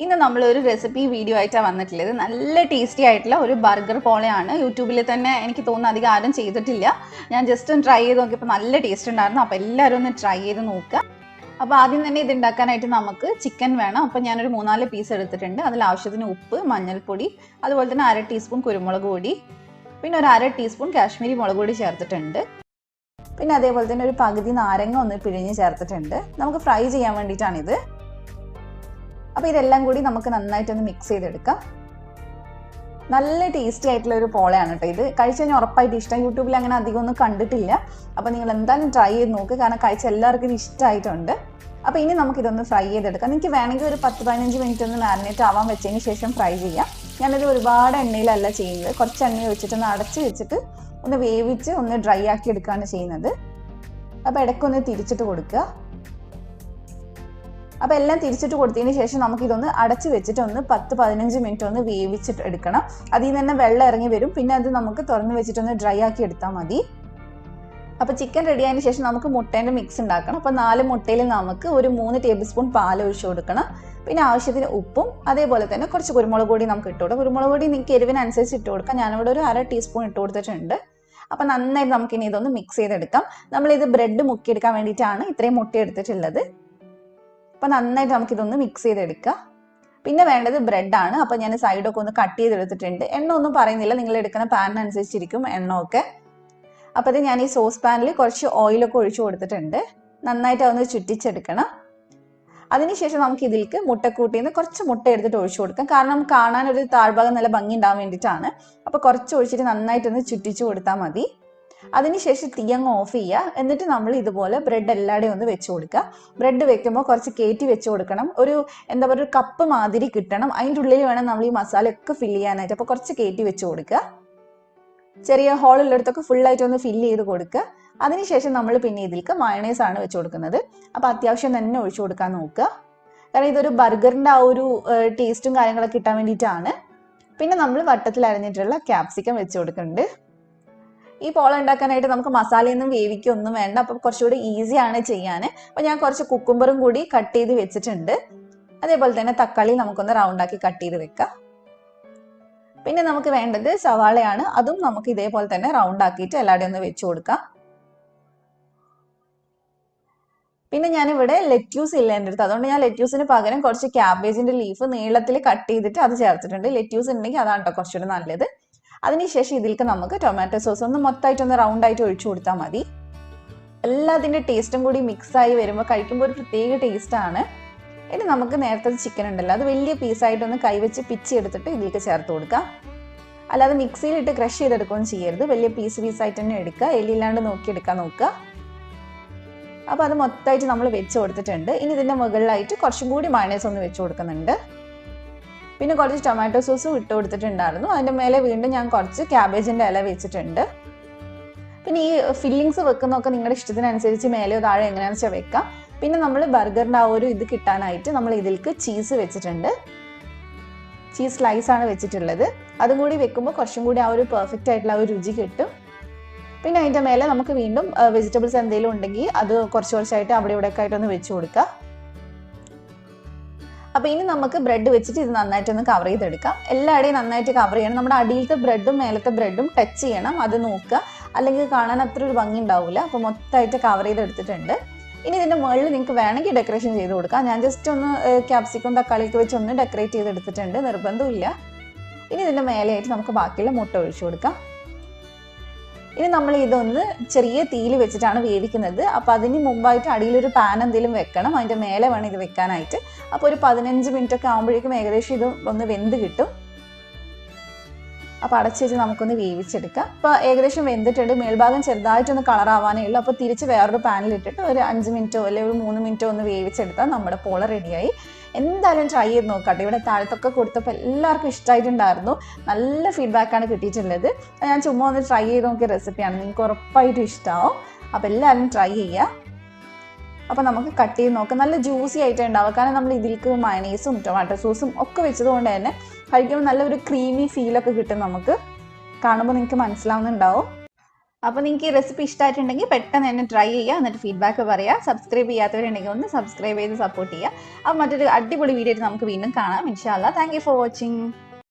ഇന്ന് നമ്മളൊരു recipe video ആയിട്ടാണ് വന്നിട്ടുള്ളത്. നല്ല ടേസ്റ്റി ആയിട്ടുള്ള ഒരു ബർഗർ പോലെയാണ്. യൂട്യൂബിൽ തന്നെ എനിക്ക് തോന്നുന്നു അധികം ആരും ചെയ്തിട്ടില്ല. ഞാൻ ജസ്റ്റ് ഒന്ന് ട്രൈ ചെയ്ത് നോക്കിയപ്പോൾ നല്ല ടേസ്റ്റ് ഉണ്ടായിരുന്നു. അപ്പോൾ എല്ലാവരും ഒന്ന് ട്രൈ ചെയ്ത് നോക്കുക. അപ്പോൾ ആദ്യം തന്നെ ഇത് ഉണ്ടാക്കാനായിട്ട് നമുക്ക് ചിക്കൻ വേണം. അപ്പോൾ ഞാനൊരു 3-4 പീസ് എടുത്തിട്ടുണ്ട്. അതിൽ ആവശ്യത്തിന് ഉപ്പ്, മഞ്ഞൾപ്പൊടി, അതുപോലെ തന്നെ 1/2 ടീസ്പൂൺ കുരുമുളക് പൊടി, പിന്നെ ഒരു 1/2 ടീസ്പൂൺ കാശ്മീരി മുളക് പൊടി ചേർത്തിട്ടുണ്ട്. പിന്നെ അതേപോലെ തന്നെ ഒരു പകുതി നാരങ്ങ ഒന്ന് പിഴിഞ്ഞ് ചേർത്തിട്ടുണ്ട്. നമുക്ക് ഫ്രൈ ചെയ്യാൻ വേണ്ടിയിട്ടാണിത്. അപ്പോൾ ഇതെല്ലാം കൂടി നമുക്ക് നന്നായിട്ടൊന്ന് മിക്സ് ചെയ്തെടുക്കാം. നല്ല ടേസ്റ്റി ആയിട്ടുള്ള ഒരു പോളയാണ് കേട്ടോ ഇത്. കഴിച്ച് കഴിഞ്ഞാൽ ഉറപ്പായിട്ട് ഇഷ്ടം. യൂട്യൂബിൽ അങ്ങനെ അധികം ഒന്നും കണ്ടിട്ടില്ല. അപ്പോൾ നിങ്ങൾ എന്തായാലും ട്രൈ ചെയ്ത് നോക്കുക, കാരണം കഴിച്ച എല്ലാവർക്കും ഇത് ഇഷ്ടമായിട്ടുണ്ട്. അപ്പോൾ ഇനി നമുക്കിതൊന്ന് ഫ്രൈ ചെയ്തെടുക്കാം. നിങ്ങൾക്ക് വേണമെങ്കിൽ ഒരു 10-15 മിനിറ്റ് ഒന്ന് മാരിനേറ്റ് ആവാൻ വെച്ചതിന് ശേഷം ഫ്രൈ ചെയ്യാം. ഞാനിത് ഒരുപാട് എണ്ണയിലല്ല ചെയ്യുന്നത്. കുറച്ച് എണ്ണ വെച്ചിട്ടൊന്ന് അടച്ച് വെച്ചിട്ട് ഒന്ന് വേവിച്ച് ഒന്ന് ഡ്രൈ ആക്കി എടുക്കുകയാണ് ചെയ്യുന്നത്. അപ്പോൾ ഇടയ്ക്കൊന്ന് തിരിച്ചിട്ട് കൊടുക്കുക. അപ്പോൾ എല്ലാം തിരിച്ചിട്ട് കൊടുത്തതിന് ശേഷം നമുക്കിതൊന്ന് അടച്ച് വെച്ചിട്ട് ഒന്ന് 10-15 മിനിറ്റ് ഒന്ന് വേവിച്ചിട്ട് എടുക്കണം. അതിൽ നിന്ന് തന്നെ വെള്ളം ഇറങ്ങി വരും. പിന്നെ അത് നമുക്ക് തുറന്ന് വെച്ചിട്ടൊന്ന് ഡ്രൈ ആക്കി എടുത്താൽ മതി. അപ്പോൾ ചിക്കൻ റെഡി ആയതിനു ശേഷം നമുക്ക് മുട്ടേൻ്റെ മിക്സ് ഉണ്ടാക്കണം. അപ്പോൾ 4 മുട്ടയിൽ നമുക്ക് ഒരു 3 ടേബിൾ സ്പൂൺ പാൽ ഒഴിച്ചു കൊടുക്കണം. പിന്നെ ആവശ്യത്തിന് ഉപ്പും അതേപോലെ തന്നെ കുറച്ച് കുരുമുളക് പൊടി നമുക്ക് ഇട്ട് കൊടുക്കാം. കുരുമുളക് പൊടി നിങ്ങൾക്ക് എരിവിനനുസരിച്ച് ഇട്ട് കൊടുക്കാം. ഞാനിവിടെ ഒരു 1/2 ടീസ്പൂൺ ഇട്ട് കൊടുത്തിട്ടുണ്ട്. അപ്പോൾ നന്നായിട്ട് നമുക്കിനി ഇതൊന്ന് മിക്സ് ചെയ്തെടുക്കാം. നമ്മളിത് ബ്രെഡ് മുക്കിയെടുക്കാൻ വേണ്ടിയിട്ടാണ് ഇത്രയും മുട്ട എടുത്തിട്ടുള്ളത്. അപ്പോൾ നന്നായിട്ട് നമുക്കിതൊന്ന് മിക്സ് ചെയ്തെടുക്കുക. പിന്നെ വേണ്ടത് ബ്രെഡാണ്. അപ്പോൾ ഞാൻ സൈഡൊക്കെ ഒന്ന് കട്ട് ചെയ്തെടുത്തിട്ടുണ്ട്. എണ്ണ ഒന്നും പറയുന്നില്ല, നിങ്ങൾ എടുക്കുന്ന പാനിനനുസരിച്ചിരിക്കും എണ്ണ ഒക്കെ. അപ്പോൾ ഇത് ഞാൻ ഈ സോസ് പാനിൽ കുറച്ച് ഓയിലൊക്കെ ഒഴിച്ചു കൊടുത്തിട്ടുണ്ട്. നന്നായിട്ട് അതൊന്ന് ചുറ്റിച്ചെടുക്കണം. അതിനുശേഷം നമുക്ക് ഇതിലേക്ക് മുട്ടക്കൂട്ടിൽ നിന്ന് കുറച്ച് മുട്ട എടുത്തിട്ട് ഒഴിച്ചു കൊടുക്കാം. കാരണം കാണാനൊരു താഴ്ഭാഗം നല്ല ഭംഗി ഉണ്ടാവാൻ വേണ്ടിയിട്ടാണ്. അപ്പോൾ കുറച്ച് ഒഴിച്ചിട്ട് നന്നായിട്ടൊന്ന് ചുറ്റിച്ചു കൊടുത്താൽ മതി. അതിനുശേഷം തീ അങ്ങ് ഓഫ് ചെയ്യുക. എന്നിട്ട് നമ്മൾ ഇതുപോലെ ബ്രെഡ് എല്ലാവരുടെയും ഒന്ന് വെച്ച് കൊടുക്കുക. ബ്രെഡ് വെക്കുമ്പോൾ കുറച്ച് കയറ്റി വെച്ച് കൊടുക്കണം. ഒരു എന്താ പറയുക, ഒരു കപ്പ് മാതിരി കിട്ടണം. അതിൻ്റെ ഉള്ളിൽ വേണം നമ്മൾ ഈ മസാലയൊക്കെ ഫില്ല് ചെയ്യാനായിട്ട്. അപ്പോൾ കുറച്ച് കയറ്റി വെച്ച് കൊടുക്കുക. ചെറിയ ഹോളുള്ളിടത്തൊക്കെ ഫുള്ളായിട്ട് ഒന്ന് ഫില്ല് ചെയ്ത് കൊടുക്കുക. അതിനുശേഷം നമ്മൾ പിന്നെ ഇതിലേക്ക് മയണൈസ് ആണ് വെച്ച് കൊടുക്കുന്നത്. അപ്പോൾ അത്യാവശ്യം തന്നെ ഒഴിച്ചു കൊടുക്കാൻ നോക്കുക. കാരണം ഇതൊരു ബർഗറിൻ്റെ ആ ഒരു ടേസ്റ്റും കാര്യങ്ങളൊക്കെ കിട്ടാൻ വേണ്ടിയിട്ടാണ്. പിന്നെ നമ്മൾ വട്ടത്തിൽ അരിഞ്ഞിട്ടുള്ള ക്യാപ്സിക്കം വെച്ച് കൊടുക്കുന്നുണ്ട്. ഈ പോള ഉണ്ടാക്കാനായിട്ട് നമുക്ക് മസാലയൊന്നും വേവിക്കൊന്നും വേണ്ട. അപ്പോൾ കുറച്ചുകൂടി ഈസിയാണ് ചെയ്യാൻ. അപ്പോൾ ഞാൻ കുറച്ച് കുക്കുംബറും കൂടി കട്ട് ചെയ്ത് വെച്ചിട്ടുണ്ട്. അതേപോലെ തന്നെ തക്കാളി നമുക്കൊന്ന് റൗണ്ടാക്കി കട്ട് ചെയ്ത് വെക്കാം. പിന്നെ നമുക്ക് വേണ്ടത് സവാളയാണ്. അതും നമുക്ക് ഇതേപോലെ തന്നെ റൗണ്ട് ആക്കിയിട്ട് എല്ലാവരുടെയും ഒന്ന് വെച്ച് കൊടുക്കാം. പിന്നെ ഞാനിവിടെ ലെറ്റ്യൂസ് ഇല്ല എൻ്റെ അടുത്ത്. അതുകൊണ്ട് ഞാൻ ലെറ്റ്യൂസിന് പകരം കുറച്ച് ക്യാബേജിൻ്റെ ലീഫ് നീളത്തിൽ കട്ട് ചെയ്തിട്ട് അത് ചേർത്തിട്ടുണ്ട്. ലെറ്റ്യൂസ് ഉണ്ടെങ്കിൽ അതാണ് കേട്ടോ കുറച്ചുകൂടി നല്ലത്. അതിനുശേഷം ഇതിലേക്ക് നമുക്ക് ടൊമാറ്റോ സോസ് ഒന്ന് മൊത്തമായിട്ടൊന്ന് റൗണ്ടായിട്ട് ഒഴിച്ചു കൊടുത്താൽ മതി. എല്ലാത്തിൻ്റെ ടേസ്റ്റും കൂടി മിക്സായി വരുമ്പോൾ കഴിക്കുമ്പോൾ ഒരു പ്രത്യേക ടേസ്റ്റാണ്. ഇനി നമുക്ക് നേരത്തെ ചിക്കൻ ഉണ്ടല്ലോ, അത് വലിയ പീസായിട്ടൊന്ന് കൈവച്ച് പിച്ചി എടുത്തിട്ട് ഇതിലേക്ക് ചേർത്ത് കൊടുക്കാം. അല്ലാതെ മിക്സിയിലിട്ട് ക്രഷ് ചെയ്തെടുക്കുകയും ചെയ്യരുത്. വലിയ പീസായിട്ട് തന്നെ എടുക്കുക. എല്ലില്ലാണ്ട് നോക്കിയെടുക്കാൻ നോക്കുക. അപ്പോൾ അത് മൊത്തമായിട്ട് നമ്മൾ വെച്ച് കൊടുത്തിട്ടുണ്ട്. ഇനി ഇതിൻ്റെ മുകളിലായിട്ട് കുറച്ചും കൂടി മയണൈസ് ഒന്ന് വെച്ച് കൊടുക്കുന്നുണ്ട്. പിന്നെ കുറച്ച് ടൊമാറ്റോ സോസും ഇട്ട് കൊടുത്തിട്ടുണ്ടായിരുന്നു. അതിൻ്റെ മേലെ വീണ്ടും ഞാൻ കുറച്ച് ക്യാബേജിൻ്റെ ഇല വെച്ചിട്ടുണ്ട്. പിന്നെ ഈ ഫില്ലിങ്സ് വെക്കുന്നതൊക്കെ നിങ്ങളുടെ ഇഷ്ടത്തിനനുസരിച്ച് മേലെയോ താഴെ എങ്ങനെയാണെന്ന് വെച്ചാൽ വെക്കാം. പിന്നെ നമ്മൾ ബർഗറിൻ്റെ ആ ഒരു ഇത് കിട്ടാനായിട്ട് നമ്മൾ ഇതിലേക്ക് ചീസ് വെച്ചിട്ടുണ്ട്. ചീസ് സ്ലൈസാണ് വെച്ചിട്ടുള്ളത്. അതും കൂടി വെക്കുമ്പോൾ കുറച്ചും കൂടി ആ ഒരു പെർഫെക്റ്റ് ആയിട്ടുള്ള ആ ഒരു രുചി കിട്ടും. പിന്നെ അതിൻ്റെ മേലെ നമുക്ക് വീണ്ടും വെജിറ്റബിൾസ് എന്തെങ്കിലും ഉണ്ടെങ്കിൽ അത് കുറച്ചായിട്ട് അവിടെ ഇവിടെയൊക്കെ ആയിട്ടൊന്ന് വെച്ച് കൊടുക്കുക. അപ്പോൾ ഇനി നമുക്ക് ബ്രെഡ് വെച്ചിട്ട് ഇത് നന്നായിട്ടൊന്ന് കവർ ചെയ്തെടുക്കാം. എല്ലായിടെയും നന്നായിട്ട് കവർ ചെയ്യണം. നമ്മുടെ അടിയിലത്തെ ബ്രെഡും മേലത്തെ ബ്രെഡും ടച്ച് ചെയ്യണം. അത് നോക്കുക, അല്ലെങ്കിൽ കാണാൻ അത്ര ഒരു ഭംഗി ഉണ്ടാവില്ല. അപ്പോൾ മൊത്തമായിട്ട് കവർ ചെയ്തെടുത്തിട്ടുണ്ട്. ഇനി ഇതിൻ്റെ മുകളിൽ നിങ്ങൾക്ക് വേണമെങ്കിൽ ഡെക്കറേഷൻ ചെയ്ത് കൊടുക്കാം. ഞാൻ ജസ്റ്റ് ഒന്ന് ക്യാപ്സിക്കും തക്കാളിയൊക്കെ വെച്ച് ഒന്ന് ഡെക്കറേറ്റ് ചെയ്തെടുത്തിട്ടുണ്ട്. നിർബന്ധമില്ല. ഇനി ഇതിൻ്റെ മേലെയായിട്ട് നമുക്ക് ബാക്കിയുള്ള മുട്ട ഒഴിച്ചു കൊടുക്കാം. ഇനി നമ്മൾ ഇതൊന്ന് ചെറിയ തീയിൽ വെച്ചിട്ടാണ് വേവിക്കുന്നത്. അപ്പോൾ അതിന് മുമ്പായിട്ട് അടിയിലൊരു പാൻ എന്തെങ്കിലും വെക്കണം. അതിൻ്റെ മേലെ വേണം ഇത് വെക്കാനായിട്ട്. അപ്പോൾ ഒരു 15 മിനിറ്റ് ഒക്കെ ആകുമ്പോഴേക്കും ഏകദേശം ഇത് ഒന്ന് വെന്ത് കിട്ടും. അപ്പോൾ അടച്ച് വെച്ച് നമുക്കൊന്ന് വേവിച്ചെടുക്കാം. അപ്പോൾ ഏകദേശം വെന്തിട്ടുണ്ട്. മേൽഭാഗം ചെറുതായിട്ടൊന്ന് കളറാവാനേ ഉള്ളൂ. അപ്പോൾ തിരിച്ച് വേറൊരു പാനിലിട്ടിട്ട് ഒരു 5 മിനിറ്റോ അല്ലെങ്കിൽ ഒരു 3 മിനിറ്റോ ഒന്ന് വേവിച്ചെടുത്താൽ നമ്മുടെ പോള റെഡിയായി. എന്തായാലും ട്രൈ ചെയ്ത് നോക്കട്ടെ. ഇവിടെ താഴത്തൊക്കെ കൊടുത്തപ്പോൾ എല്ലാവർക്കും ഇഷ്ടമായിട്ടുണ്ടായിരുന്നു. നല്ല ഫീഡ്ബാക്കാണ് കിട്ടിയിട്ടുള്ളത്. ഞാൻ ചുമ്മാ ഒന്ന് ട്രൈ ചെയ്ത് നോക്കിയ റെസിപ്പിയാണ്. നിങ്ങൾക്ക് ഉറപ്പായിട്ടും ഇഷ്ടമാവും. അപ്പോൾ എല്ലാവരും ട്രൈ ചെയ്യുക. അപ്പോൾ നമുക്ക് കട്ട് ചെയ്ത് നോക്കാം. നല്ല ജ്യൂസി ആയിട്ട് ഉണ്ടാവുക. കാരണം നമ്മൾ ഇതിലേക്ക് മയണൈസും ടൊമാറ്റോ സോസും ഒക്കെ വെച്ചതുകൊണ്ട് തന്നെ കഴിക്കുമ്പോൾ നല്ലൊരു ക്രീമി ഫീലൊക്കെ കിട്ടും. നമുക്ക് കാണുമ്പോൾ നിങ്ങൾക്ക് മനസ്സിലാവുന്നുണ്ടാവും. അപ്പോൾ നിങ്ങൾക്ക് ഈ റെസിപ്പി ഇഷ്ടമായിട്ടുണ്ടെങ്കിൽ പെട്ടെന്ന് തന്നെ ട്രൈ ചെയ്യുക, എന്നിട്ട് ഫീഡ്ബാക്ക് പറയുക. സബ്സ്ക്രൈബ് ചെയ്യാത്തവരുണ്ടെങ്കിൽ ഒന്ന് സബ്സ്ക്രൈബ് ചെയ്ത് സപ്പോർട്ട് ചെയ്യുക. അപ്പോൾ മറ്റൊരു അടിപൊളി വീഡിയോ ആയിട്ട് നമുക്ക് വീണ്ടും കാണാം ഇൻഷാ അല്ലാ. Thank you for watching.